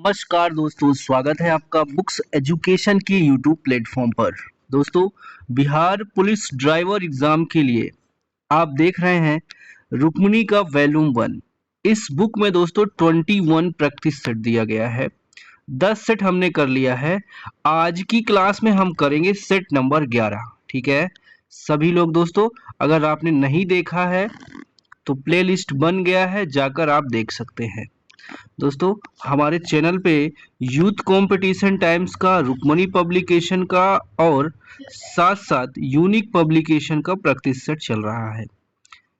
नमस्कार दोस्तों, स्वागत है आपका बुक्स एजुकेशन के यूट्यूब प्लेटफॉर्म पर। दोस्तों, बिहार पुलिस ड्राइवर एग्जाम के लिए आप देख रहे हैं रुक्मिणी का वॉल्यूम 1। इस बुक में दोस्तों 21 प्रैक्टिस सेट दिया गया है। 10 सेट हमने कर लिया है। आज की क्लास में हम करेंगे सेट नंबर 11। ठीक है सभी लोग। दोस्तों, अगर आपने नहीं देखा है तो प्लेलिस्ट बन गया है, जाकर आप देख सकते हैं। दोस्तों, हमारे चैनल पे यूथ कंपटीशन टाइम्स का, रुक्मणी पब्लिकेशन का और साथ साथ यूनिक पब्लिकेशन का प्रैक्टिस सेट चल रहा है।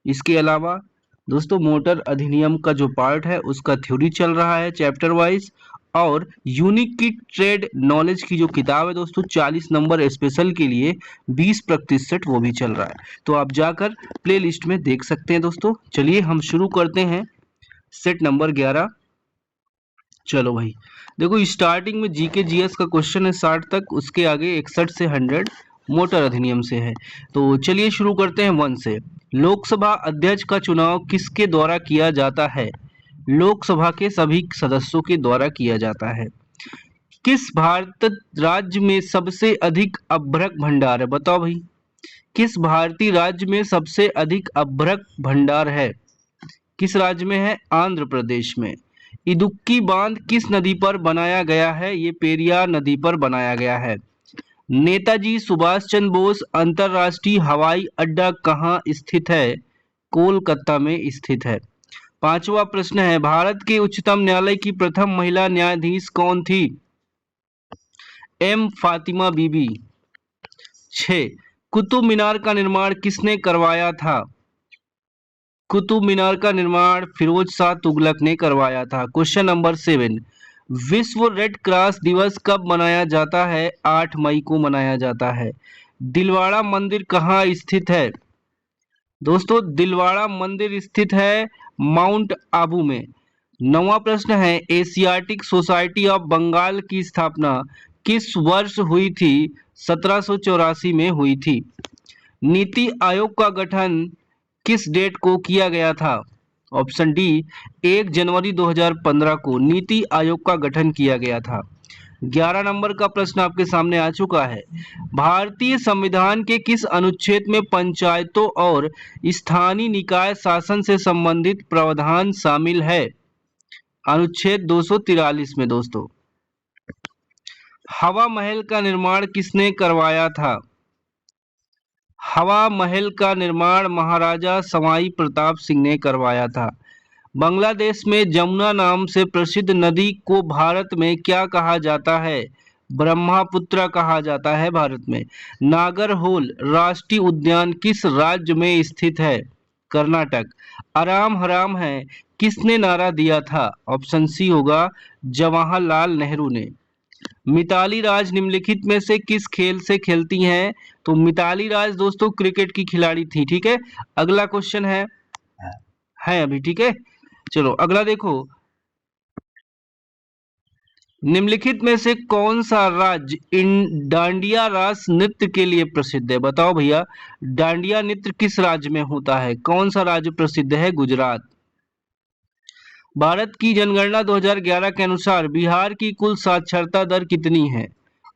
इसके अलावा दोस्तों मोटर अधिनियम का जो पार्ट है उसका थ्योरी चल रहा है चैप्टर वाइज, और यूनिक की ट्रेड नॉलेज की जो किताब है दोस्तों 40 नंबर स्पेशल के लिए 20 प्रैक्टिस सेट वो भी चल रहा है। तो आप जाकर प्ले लिस्ट में देख सकते हैं। दोस्तों चलिए हम शुरू करते हैं सेट नंबर 11। चलो भाई, देखो स्टार्टिंग में जीके जीएस का क्वेश्चन है 60 तक, उसके आगे 61 से 100 मोटर अधिनियम से है। तो चलिए शुरू करते हैं 1 से। लोकसभा अध्यक्ष का चुनाव किसके द्वारा किया जाता है? लोकसभा के सभी सदस्यों के द्वारा किया जाता है। किस भारत राज्य में सबसे अधिक अभ्रक भंडार है? बताओ भाई, किस भारतीय राज्य में सबसे अधिक अभ्रक भंडार है? किस राज्य में है? आंध्र प्रदेश में। इदुक्की बांध किस नदी पर बनाया गया है? ये पेरियार नदी पर बनाया गया है। नेताजी सुभाष चंद्र बोस अंतर्राष्ट्रीय हवाई अड्डा कहाँ स्थित है? कोलकाता में स्थित है। पांचवा प्रश्न है, भारत के उच्चतम न्यायालय की प्रथम महिला न्यायाधीश कौन थी? एम फातिमा बीबी। 6, कुतुब मीनार का निर्माण किसने करवाया था? कुतुब मीनार का निर्माण फिरोज शाह तुगलक ने करवाया था। क्वेश्चन नंबर 7, विश्व रेड क्रॉस दिवस कब मनाया जाता है? 8 मई को मनाया जाता है। दिलवाड़ा मंदिर कहाँ स्थित है? दोस्तों दिलवाड़ा मंदिर स्थित है माउंट आबू में। 9वां प्रश्न है, एशियाटिक सोसाइटी ऑफ बंगाल की स्थापना किस वर्ष हुई थी? 1784 में हुई थी। नीति आयोग का गठन किस डेट को किया गया था? ऑप्शन डी, 1 जनवरी 2015 को नीति आयोग का गठन किया गया था। 11 नंबर का प्रश्न आपके सामने आ चुका है। भारतीय संविधान के किस अनुच्छेद में पंचायतों और स्थानीय निकाय शासन से संबंधित प्रावधान शामिल है? अनुच्छेद 243 में। दोस्तों, हवा महल का निर्माण किसने करवाया था? हवा महल का निर्माण महाराजा सवाई प्रताप सिंह ने करवाया था। बांग्लादेश में जमुना नाम से प्रसिद्ध नदी को भारत में क्या कहा जाता है? ब्रह्मपुत्र कहा जाता है भारत में। नागरहोल राष्ट्रीय उद्यान किस राज्य में स्थित है? कर्नाटक। आराम हराम है किसने नारा दिया था? ऑप्शन सी होगा जवाहरलाल नेहरू ने। मिताली राज निम्नलिखित में से किस खेल से खेलती हैं? तो मिताली राज दोस्तों क्रिकेट की खिलाड़ी थी। ठीक है, अगला क्वेश्चन है अभी। ठीक है, चलो अगला देखो। निम्नलिखित में से कौन सा राज्य इन डांडिया रास नृत्य के लिए प्रसिद्ध है? बताओ भैया, डांडिया नृत्य किस राज्य में होता है? कौन सा राज्य प्रसिद्ध है? गुजरात। भारत की जनगणना 2011 के अनुसार बिहार की कुल साक्षरता दर कितनी है?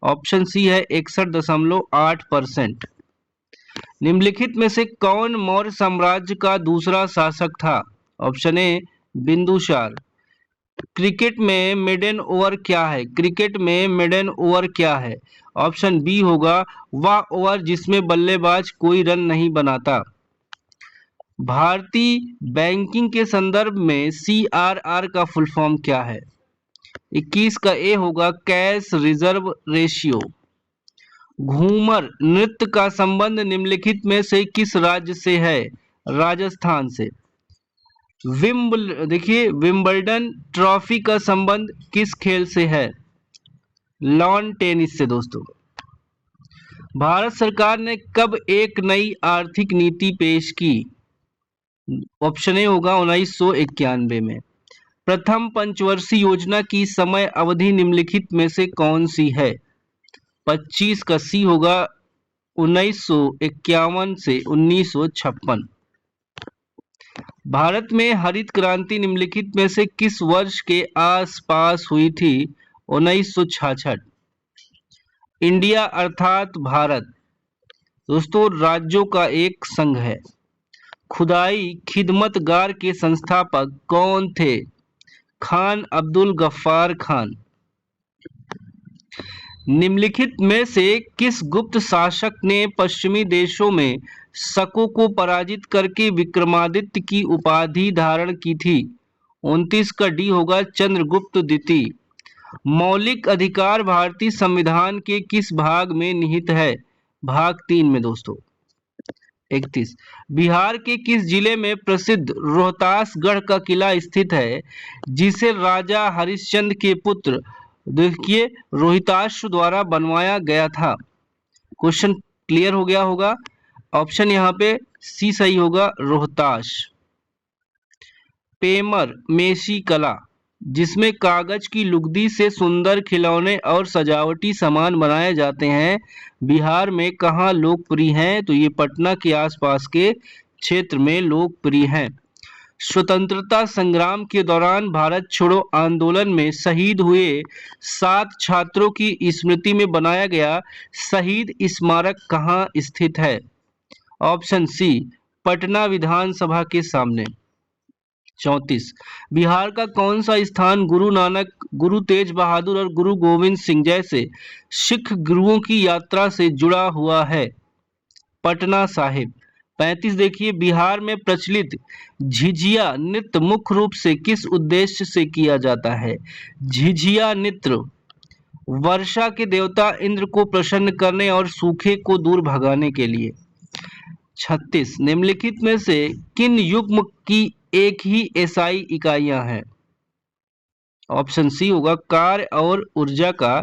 ऑप्शन सी है 61.8%। निम्नलिखित में से कौन मौर्य साम्राज्य का दूसरा शासक था? Option A Bindusara. क्रिकेट में मेडन ओवर क्या है? क्रिकेट में मेडन ओवर क्या है? ऑप्शन बी होगा वह ओवर जिसमें बल्लेबाज कोई रन नहीं बनाता। भारतीय बैंकिंग के संदर्भ में CRR का फुल फॉर्म क्या है? 21 का ए होगा कैश रिजर्व रेशियो। घूमर नृत्य का संबंध निम्नलिखित में से किस राज्य से है? राजस्थान से। विंबलडन ट्रॉफी का संबंध किस खेल से है? लॉन टेनिस से। दोस्तों, भारत सरकार ने कब एक नई आर्थिक नीति पेश की? ऑप्शन ए होगा 1991 में। प्रथम पंचवर्षीय योजना की समय अवधि निम्नलिखित में से कौन सी है? 25 का सी होगा 1951 से 1956। भारत में हरित क्रांति निम्नलिखित में से किस वर्ष के आसपास हुई थी? 1966। इंडिया अर्थात भारत दोस्तों राज्यों का एक संघ है। खुदाई खिदमतगार के संस्थापक कौन थे? खान अब्दुल गफ्फार खान। निम्नलिखित में से किस गुप्त शासक ने पश्चिमी देशों में शकों को पराजित करके विक्रमादित्य की उपाधि धारण की थी? 29 का डी होगा चंद्रगुप्त द्वितीय। मौलिक अधिकार भारतीय संविधान के किस भाग में निहित है? भाग 3 में दोस्तों। 31 बिहार के किस जिले में प्रसिद्ध रोहतासगढ़ का किला स्थित है जिसे राजा हरिश्चंद्र के पुत्र देखिए रोहिताश्व द्वारा बनवाया गया था? क्वेश्चन क्लियर हो गया होगा। ऑप्शन यहाँ पे सी सही होगा, रोहताश। पेमर मेशी कला जिसमें कागज की लुगदी से सुंदर खिलौने और सजावटी सामान बनाए जाते हैं, बिहार में कहाँ लोकप्रिय हैं? तो ये पटना के आसपास के क्षेत्र में लोकप्रिय हैं। स्वतंत्रता संग्राम के दौरान भारत छोड़ो आंदोलन में शहीद हुए 7 छात्रों की स्मृति में बनाया गया शहीद स्मारक कहाँ स्थित है? ऑप्शन सी पटना विधानसभा के सामने। 34 बिहार का कौन सा स्थान गुरु नानक, गुरु तेज बहादुर और गुरु गोविंद सिंह जैसे सिख गुरुओं की यात्रा से जुड़ा हुआ है? पटना साहिब। 35 देखिए बिहार में प्रचलित झिझिया नृत्य मुख्य रूप से किस उद्देश्य से किया जाता है? झिझिया नृत्य वर्षा के देवता इंद्र को प्रसन्न करने और सूखे को दूर भगाने के लिए। 36 निम्नलिखित में से किन युग्म की एक ही एसआई इकाइयां हैं? ऑप्शन सी होगा कार्य और ऊर्जा का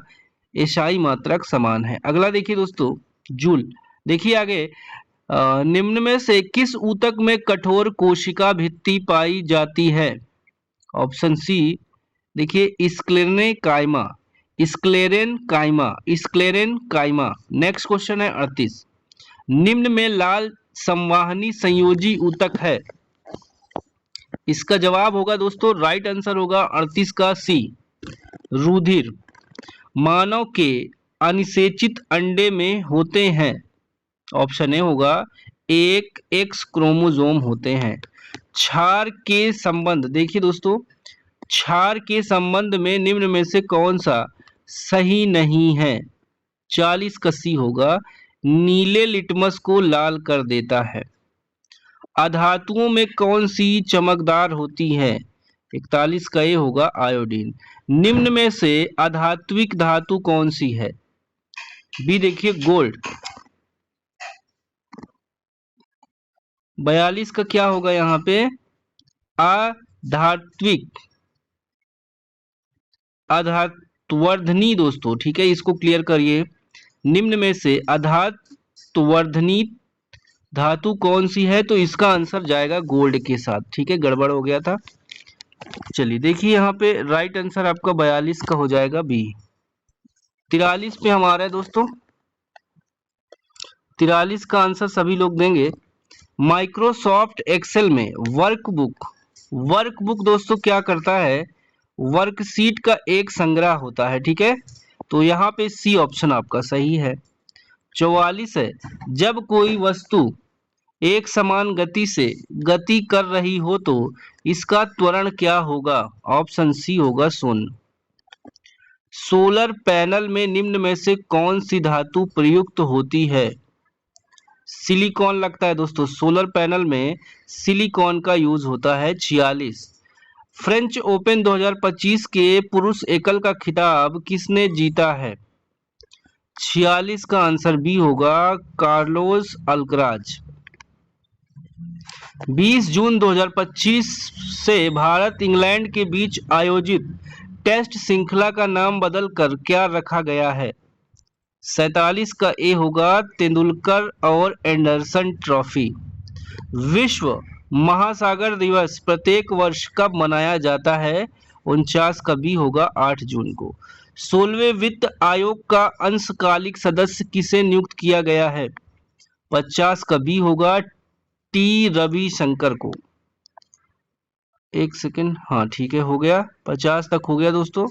एसआई मात्रक समान है। अगला देखिए दोस्तों जूल। देखिए आगे निम्न में से किस ऊतक में कठोर कोशिका भित्ति पाई जाती है? ऑप्शन सी देखिए स्क्लेरने कायमा, स्क्लेरेन कायमा, स्क्लेरेन कायमा। नेक्स्ट क्वेश्चन है 38 निम्न में लाल संवाहनी संयोजी ऊतक है? इसका जवाब होगा दोस्तों राइट आंसर होगा 38 का सी रुधिर। मानव के अनिषेचित अंडे में होते हैं? ऑप्शन ए होगा एक एक्स क्रोमोसोम होते हैं। क्षार के संबंध देखिए दोस्तों क्षार के संबंध में निम्न में से कौन सा सही नहीं है? 40 का सी होगा नीले लिटमस को लाल कर देता है। अधातुओं में कौन सी चमकदार होती है? 41 का ए होगा आयोडीन। निम्न में से अधात्विक धातु कौन सी है? बी देखिए गोल्ड। 42 का क्या होगा यहाँ पे अधात्विक अधातुवर्धनी दोस्तों, ठीक है इसको क्लियर करिए। निम्न में से अधातुवर्धनी धातु कौन सी है? तो इसका आंसर जाएगा गोल्ड के साथ, ठीक है गड़बड़ हो गया था। चलिए देखिए यहाँ पे राइट आंसर आपका 42 का हो जाएगा बी। 43 पे हमारा है दोस्तों, 43 का आंसर सभी लोग देंगे। माइक्रोसॉफ्ट एक्सेल में वर्कबुक दोस्तों क्या करता है? वर्कशीट का एक संग्रह होता है, ठीक है तो यहाँ पे सी ऑप्शन आपका सही है। 44 है जब कोई वस्तु एक समान गति से गति कर रही हो तो इसका त्वरण क्या होगा? ऑप्शन सी होगा शून्य। सोलर पैनल में निम्न में से कौन सी धातु प्रयुक्त होती है? सिलिकॉन लगता है दोस्तों, सोलर पैनल में सिलिकॉन का यूज होता है। 46 फ्रेंच ओपन 2025 के पुरुष एकल का खिताब किसने जीता है? 46 का आंसर बी होगा कार्लोस अल्कराज। 20 जून 2025 से भारत इंग्लैंड के बीच आयोजित टेस्ट श्रृंखला का नाम बदलकर क्या रखा गया है? 47 का ए होगा तेंदुलकर और एंडरसन ट्रॉफी। विश्व महासागर दिवस प्रत्येक वर्ष कब मनाया जाता है? 49 का बी होगा 8 जून को। 16वें वित्त आयोग का अंशकालिक सदस्य किसे नियुक्त किया गया है? 50 का बी होगा टी रविशंकर को। एक सेकेंड, हाँ ठीक है, हो गया, 50 तक हो गया दोस्तों।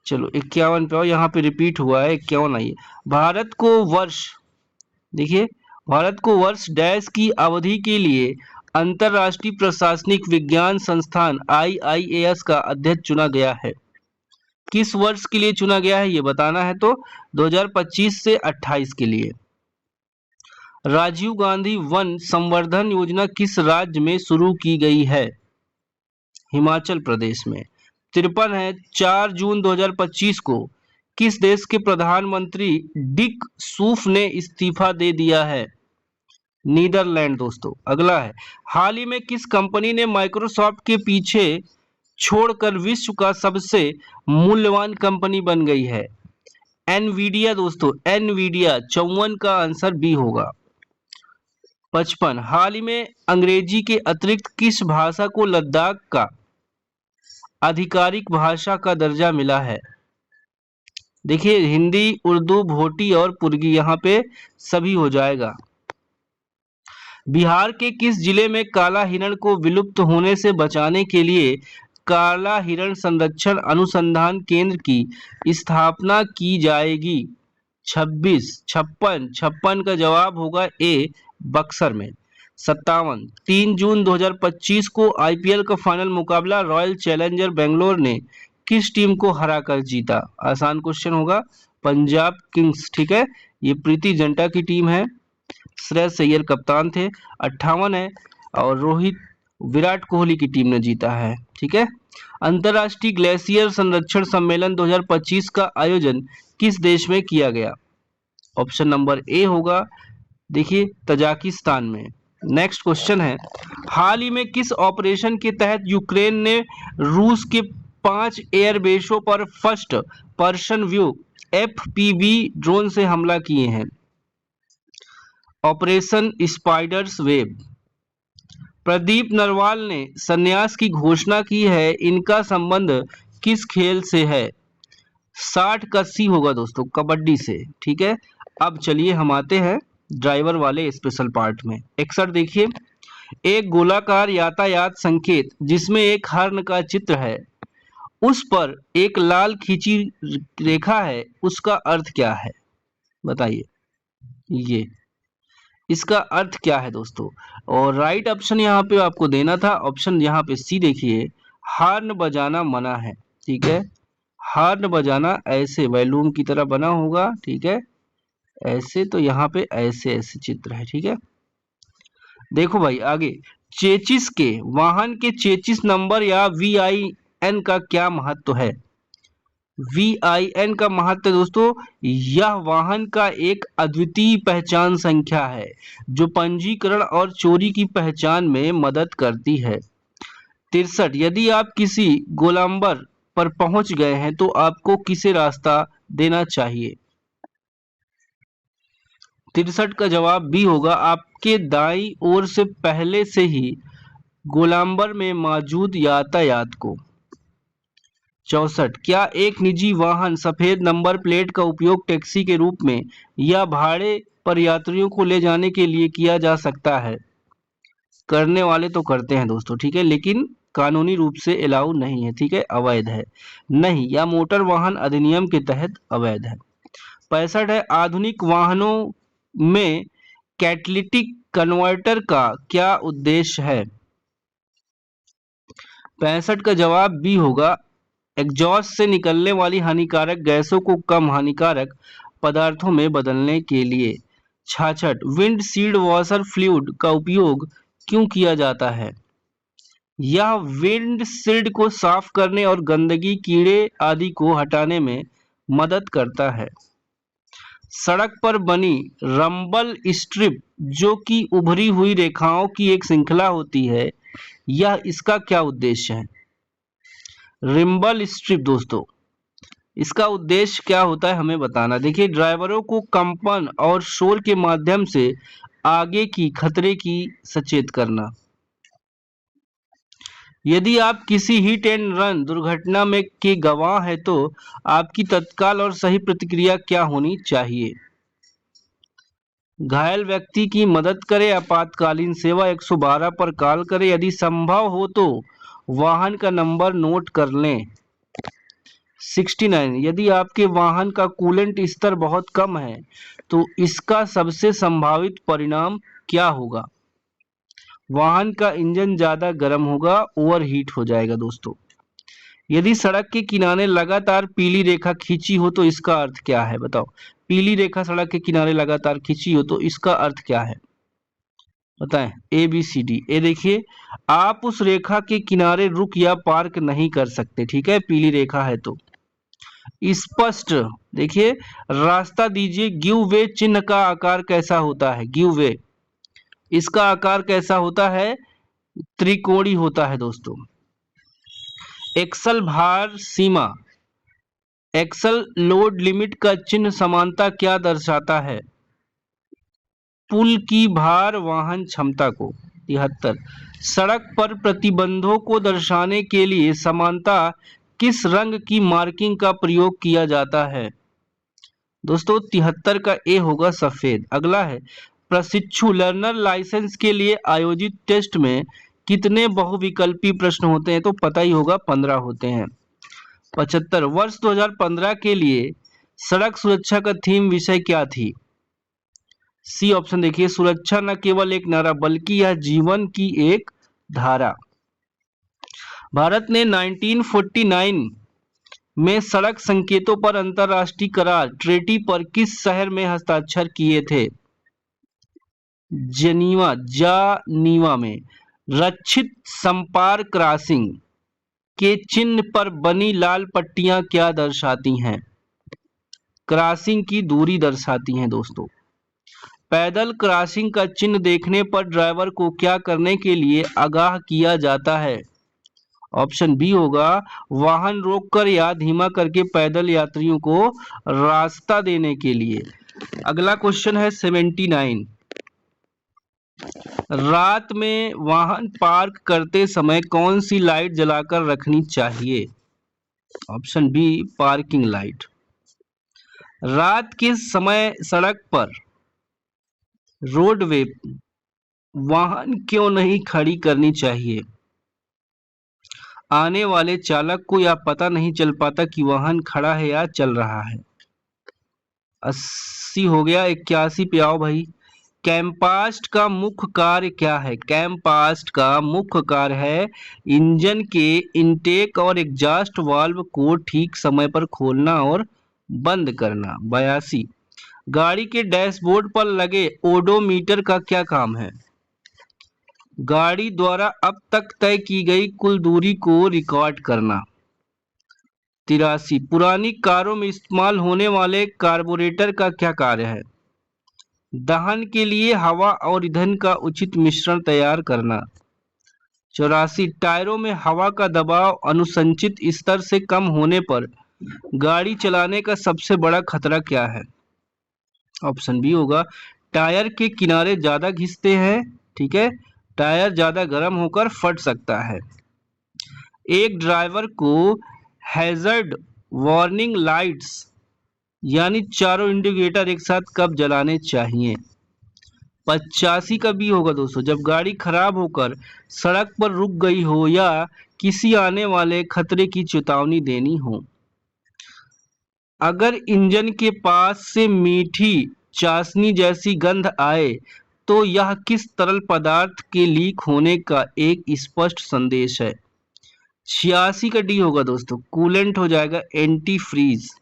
चलो 51 पे आओ, यहाँ पे रिपीट हुआ है 51 आइए। भारत को वर्ष, देखिए, भारत को वर्ष डैश की अवधि के लिए अंतर्राष्ट्रीय प्रशासनिक विज्ञान संस्थान IIAS का अध्यक्ष चुना गया है। किस वर्ष के लिए चुना गया है ये बताना है, तो 2025 से 28 के लिए। राजीव गांधी वन संवर्धन योजना किस राज्य में शुरू की गई है? हिमाचल प्रदेश में। 53 है, 4 जून 2025 को किस देश के प्रधानमंत्री डिक सूफ ने इस्तीफा दे दिया है? नीदरलैंड दोस्तों। अगला है, हाल ही में किस कंपनी ने माइक्रोसॉफ्ट के पीछे छोड़कर विश्व का सबसे मूल्यवान कंपनी बन गई है? एनवीडिया दोस्तों, एनवीडिया। 54 का आंसर बी होगा। 55, हाल ही में अंग्रेजी के अतिरिक्त किस भाषा को लद्दाख का आधिकारिक भाषा का दर्जा मिला है? देखिए, हिंदी, उर्दू, भोटी और पुर्गी, यहाँ पे सभी हो जाएगा। बिहार के किस जिले में काला हिरण को विलुप्त होने से बचाने के लिए काला हिरण संरक्षण अनुसंधान केंद्र की स्थापना की जाएगी? 26, 56, 56 का जवाब होगा ए, बक्सर में। 57, 3 जून 2025 को IPL का फाइनल मुकाबला रॉयल चैलेंजर बेंगलोर ने किस टीम को हराकर जीता? आसान क्वेश्चन होगा, पंजाब किंग्स। ठीक है, ये प्रीति जिंटा की टीम है, श्रेयस अय्यर कप्तान थे। 58 है, और रोहित विराट कोहली की टीम ने जीता है। ठीक है, अंतर्राष्ट्रीय ग्लेशियर संरक्षण सम्मेलन 2025 का आयोजन किस देश में किया गया? ऑप्शन नंबर ए होगा, देखिए, तजाकिस्तान में। नेक्स्ट क्वेश्चन है, हाल ही में किस ऑपरेशन के तहत यूक्रेन ने रूस के 5 एयरबेसों पर first person view FPV drone से हमला किए हैं? Operation spiders web. Pradeep Narwal ने संन्यास की घोषणा की है, इनका संबंध किस खेल से है? 60 का सी होगा दोस्तों, कबड्डी से। ठीक है, अब चलिए हम आते हैं ड्राइवर वाले स्पेशल पार्ट में। 61 देखिए, एक गोलाकार यातायात संकेत जिसमें एक हॉर्न का चित्र है, उस पर एक लाल खींची रेखा है, उसका अर्थ क्या है? बताइए, ये इसका अर्थ क्या है दोस्तों? और राइट ऑप्शन यहाँ पे आपको देना था, ऑप्शन यहाँ पे सी देखिए, हॉर्न बजाना मना है। ठीक है, हॉर्न बजाना ऐसे वैल्यूम की तरह बना होगा। ठीक है, ऐसे, तो यहाँ पे ऐसे ऐसे चित्र है। ठीक है, देखो भाई आगे, चेचिस के वाहन के चेचिस नंबर या VIN का क्या महत्व है? VIN का महत्व दोस्तों, यह वाहन का एक अद्वितीय पहचान संख्या है जो पंजीकरण और चोरी की पहचान में मदद करती है। 63, यदि आप किसी गोलंबर पर पहुंच गए हैं तो आपको किसे रास्ता देना चाहिए? 63 का जवाब बी होगा, आपके दाईं ओर से पहले से ही गोलंबर में मौजूद यातायात को। 64, क्या एक निजी वाहन सफेद नंबर प्लेट का उपयोग टैक्सी के रूप में या भाड़े पर यात्रियों को ले जाने के लिए किया जा सकता है? करने वाले तो करते हैं दोस्तों। ठीक है, लेकिन कानूनी रूप से अलाउ नहीं है। ठीक है, अवैध है, नहीं, या मोटर वाहन अधिनियम के तहत अवैध है। 65 है, आधुनिक वाहनों में कैटलिटिक कन्वर्टर का क्या उद्देश्य है? 65 का जवाब बी होगा, एग्जॉस्ट से निकलने वाली हानिकारक गैसों को कम हानिकारक पदार्थों में बदलने के लिए। 66, विंड सीड वॉशर फ्लूइड का उपयोग क्यों किया जाता है? यह विंड सीड को साफ करने और गंदगी, कीड़े आदि को हटाने में मदद करता है। सड़क पर बनी रंबल स्ट्रिप, जो कि उभरी हुई रेखाओं की एक श्रृंखला होती है, यह इसका क्या उद्देश्य है? रिम्बल स्ट्रिप दोस्तों, इसका उद्देश्य क्या होता है हमें बताना। देखिए, ड्राइवरों को कंपन और शोर के माध्यम से आगे की खतरे की सचेत करना। यदि आप किसी हिट एंड रन दुर्घटना में के गवाह हैं तो आपकी तत्काल और सही प्रतिक्रिया क्या होनी चाहिए? घायल व्यक्ति की मदद करें, आपातकालीन सेवा 112 पर कॉल करें, यदि संभव हो तो वाहन का नंबर नोट कर लें। 69, यदि आपके वाहन का कूलेंट स्तर बहुत कम है तो इसका सबसे संभावित परिणाम क्या होगा? वाहन का इंजन ज्यादा गर्म होगा, ओवरहीट हो जाएगा दोस्तों। यदि सड़क के किनारे लगातार पीली रेखा खींची हो तो इसका अर्थ क्या है? बताओ, पीली रेखा सड़क के किनारे लगातार खींची हो तो इसका अर्थ क्या है? बताएं। A B C D. ए देखिए, आप उस रेखा के किनारे रुक या पार्क नहीं कर सकते, ठीक है, पीली रेखा है तो। स्पष्ट, देखिए, रास्ता दीजिए, गिव वे चिन्ह का आकार कैसा होता है? गिव वे, इसका आकार कैसा होता है? त्रिकोणी होता है दोस्तों। एक्सल भार सीमा, एक्सल लोड लिमिट का चिन्ह समानता क्या दर्शाता है? पुल की भार वाहन क्षमता को। 73, सड़क पर प्रतिबंधों को दर्शाने के लिए समानता किस रंग की मार्किंग का प्रयोग किया जाता है? दोस्तों 73 का ए होगा सफेद। अगला है, प्रशिक्षु लर्नर लाइसेंस के लिए आयोजित टेस्ट में कितने बहुविकल्पी प्रश्न होते हैं? तो पता ही होगा, 15 होते हैं। 75, वर्ष 2015 के लिए सड़क सुरक्षा का थीम विषय क्या थी? सी ऑप्शन देखिए, सुरक्षा न केवल एक नारा बल्कि यह जीवन की एक धारा। भारत ने 1949 में सड़क संकेतों पर अंतरराष्ट्रीय करार ट्रेटी पर किस शहर में हस्ताक्षर किए थे? जानीवा में। रक्षित संपर्क क्रॉसिंग के चिन्ह पर बनी लाल पट्टियां क्या दर्शाती हैं? क्रॉसिंग की दूरी दर्शाती हैं दोस्तों। पैदल क्रॉसिंग का चिन्ह देखने पर ड्राइवर को क्या करने के लिए आगाह किया जाता है? ऑप्शन बी होगा, वाहन रोककर या धीमा करके पैदल यात्रियों को रास्ता देने के लिए। अगला क्वेश्चन है 79, रात में वाहन पार्क करते समय कौन सी लाइट जलाकर रखनी चाहिए? Option B, parking light. रात के समय सड़क पर रोडवे वाहन क्यों नहीं खड़ी करनी चाहिए? आने वाले चालक को यह पता नहीं चल पाता कि वाहन खड़ा है या चल रहा है। 80 हो गया। 81 पे आओ भाई। कैम्पास्ट का मुख्य कार्य क्या है? कैम्पास्ट का मुख्य कार्य है इंजन के इनटेक और एग्जॉस्ट वाल्व को ठीक समय पर खोलना और बंद करना। 82, गाड़ी के डैशबोर्ड पर लगे ओडोमीटर का क्या काम है? गाड़ी द्वारा अब तक तय की गई कुल दूरी को रिकॉर्ड करना। 83, पुरानी कारों में इस्तेमाल होने वाले कार्बोरेटर का क्या कार्य है? दहन के लिए हवा और ईंधन का उचित मिश्रण तैयार करना। 84, टायरों में हवा का दबाव अनुसंचित स्तर से कम होने पर गाड़ी चलाने का सबसे बड़ा खतरा क्या है? ऑप्शन बी होगा, टायर के किनारे ज्यादा घिसते हैं, ठीक है, टायर ज्यादा गर्म होकर फट सकता है। एक ड्राइवर को हैजर्ड वार्निंग लाइट्स यानी चारों इंडिकेटर एक साथ कब जलाने चाहिए? 85 का बी होगा दोस्तों, जब गाड़ी खराब होकर सड़क पर रुक गई हो या किसी आने वाले खतरे की चेतावनी देनी हो। अगर इंजन के पास से मीठी चाशनी जैसी गंध आए तो यह किस तरल पदार्थ के लीक होने का एक स्पष्ट संदेश है? 86 का डी होगा दोस्तों, कूलेंट हो जाएगा, एंटी फ्रीज।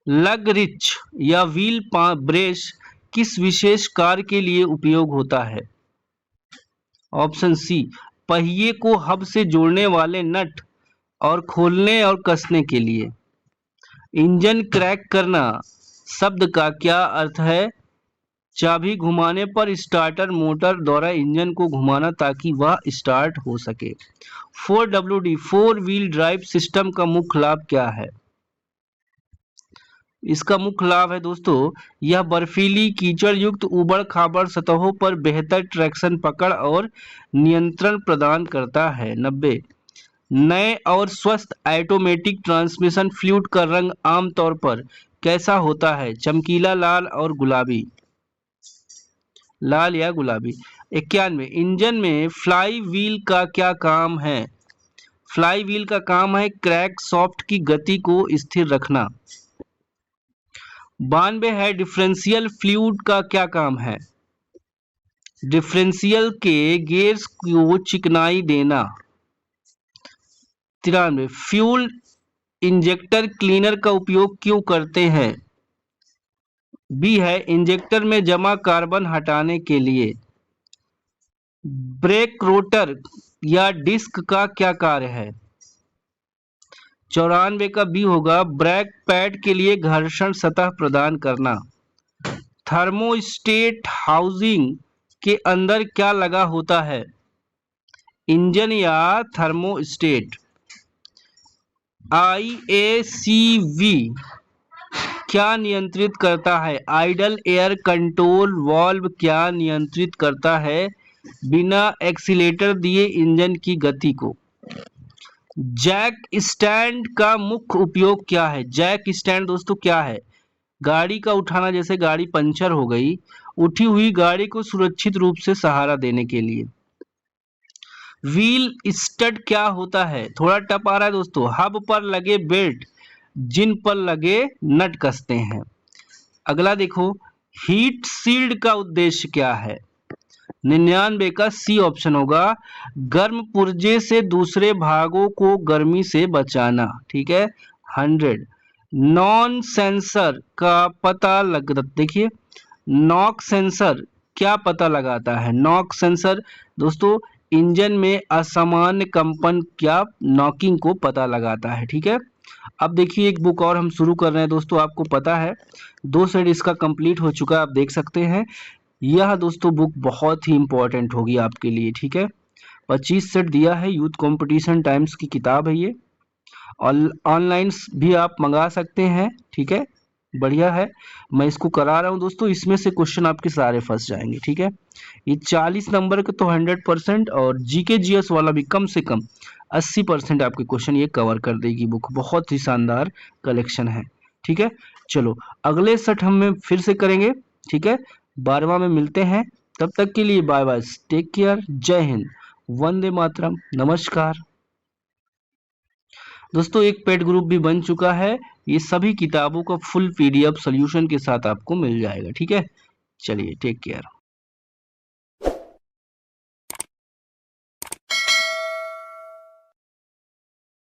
लग रिच या व्हील ब्रेस किस विशेष कार्य के लिए उपयोग होता है? ऑप्शन सी, पहिए को हब से जोड़ने वाले नट और खोलने और कसने के लिए। इंजन क्रैक करना शब्द का क्या अर्थ है? चाबी घुमाने पर स्टार्टर मोटर द्वारा इंजन को घुमाना ताकि वह स्टार्ट हो सके। 4WD 4 व्हील ड्राइव सिस्टम का मुख्य लाभ क्या है? इसका मुख्य लाभ है दोस्तों, यह बर्फीली कीचड़ युक्त उबड़ खाबड़ सतहों पर बेहतर ट्रैक्शन पकड़ और नियंत्रण प्रदान करता है। 90, नए और स्वस्थ ऑटोमेटिक ट्रांसमिशन फ्लूइड का रंग आमतौर पर कैसा होता है? चमकीला लाल और गुलाबी। लाल या गुलाबी। 91 इंजन में फ्लाई व्हील का क्या काम है? फ्लाई व्हील का काम है क्रैंक सॉफ्ट की गति को स्थिर रखना। 92 है डिफरेंशियल फ्लूइड का क्या काम है? डिफरेंशियल के गेयर्स को चिकनाई देना। 93 फ्यूल इंजेक्टर क्लीनर का उपयोग क्यों करते हैं? बी है इंजेक्टर में जमा कार्बन हटाने के लिए। ब्रेक रोटर या डिस्क का क्या कार्य है? 94 का बी होगा ब्रेक पैड के लिए घर्षण सतह प्रदान करना। थर्मोस्टेट हाउसिंग के अंदर क्या लगा होता है? इंजन या थर्मोस्टेट। IACV क्या नियंत्रित करता है? आइडल एयर कंट्रोल वाल्व क्या नियंत्रित करता है बिना एक्सीलेटर दिए इंजन की गति को? जैक स्टैंड का मुख्य उपयोग क्या है? जैक स्टैंड दोस्तों क्या है? गाड़ी का उठाना, जैसे गाड़ी पंचर हो गई, उठी हुई गाड़ी को सुरक्षित रूप से सहारा देने के लिए। व्हील स्टड क्या होता है? थोड़ा टफ आ रहा है दोस्तों। हब पर लगे बेल्ट जिन पर लगे नट कसते हैं। अगला देखो, हीट सील्ड का उद्देश्य क्या है? 99 का सी ऑप्शन होगा, गर्म पुर्जे से दूसरे भागों को गर्मी से बचाना। ठीक है। 100 नॉन सेंसर का पता लग, देखिए नॉक सेंसर क्या पता लगाता है? नॉक सेंसर दोस्तों इंजन में असामान्य कंपन या नॉकिंग को पता लगाता है। ठीक है। अब देखिए एक बुक और हम शुरू कर रहे हैं दोस्तों, आपको पता है 2 सेट इसका कंप्लीट हो चुका है, आप देख सकते हैं। यह दोस्तों बुक बहुत ही इंपॉर्टेंट होगी आपके लिए। ठीक है। 25 सेट दिया है, यूथ कंपटीशन टाइम्स की किताब है ये, और ऑनलाइन भी आप मंगा सकते हैं। ठीक है, बढ़िया है, मैं इसको करा रहा हूँ दोस्तों। इसमें से क्वेश्चन आपके सारे फंस जाएंगे। ठीक है, ये 40 नंबर के तो 100%, और जीके जीएस वाला भी कम से कम 80% आपके क्वेश्चन ये कवर कर देगी बुक। बहुत ही शानदार कलेक्शन है। ठीक है, चलो अगले सेट हम फिर से करेंगे। ठीक है, 12वां में मिलते हैं, तब तक के लिए बाय बाय, टेक केयर, जय हिंद, वंदे मातरम, नमस्कार। दोस्तों एक पेड ग्रुप भी बन चुका है, ये सभी किताबों का फुल PDF सॉल्यूशन के साथ आपको मिल जाएगा। ठीक है, चलिए टेक केयर।